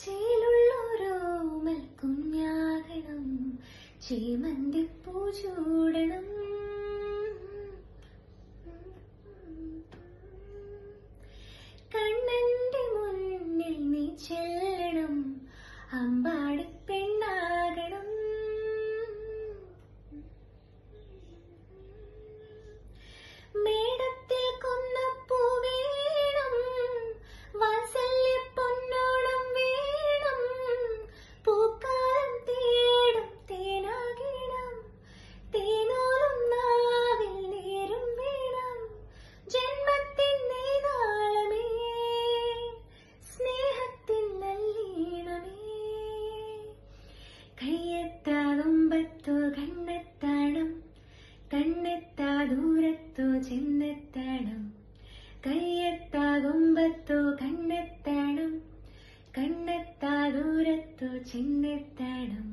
ചേലുള്ളോരോമൽ കുഞ്ഞാകണം, ചേമന്തിപ്പൂ ചൂടണം. കണ്ണന്റെ മുന്നിൽ നീ ചെല്ലണം, അമ്പാടി പെണ്ണാകണം. മേടത്തിൽ കൊന്നപ്പൂ വേണം, വാത്സല്യ പൊന്നോണം വേണം. പൂക്കാലം തേടും തേനാകണം, തേനോലും നാവിൽ നേരും വേണം. ജന്മത്തിൻ നേതാളമേ, സ്നേഹത്തിൻ നല്ലീണമേ. കയ്യെത്താതുമ്പത്തോ കണ്ണെത്താണം, കണ്ണെത്താ ദൂരത്തോ ചെന്നെത്തണം. കയ്യെത്താകുമ്പത്തോ കണ്ണെത്തണം, കണ്ണെത്താ ദൂരത്തോ ചെന്നെത്തണം.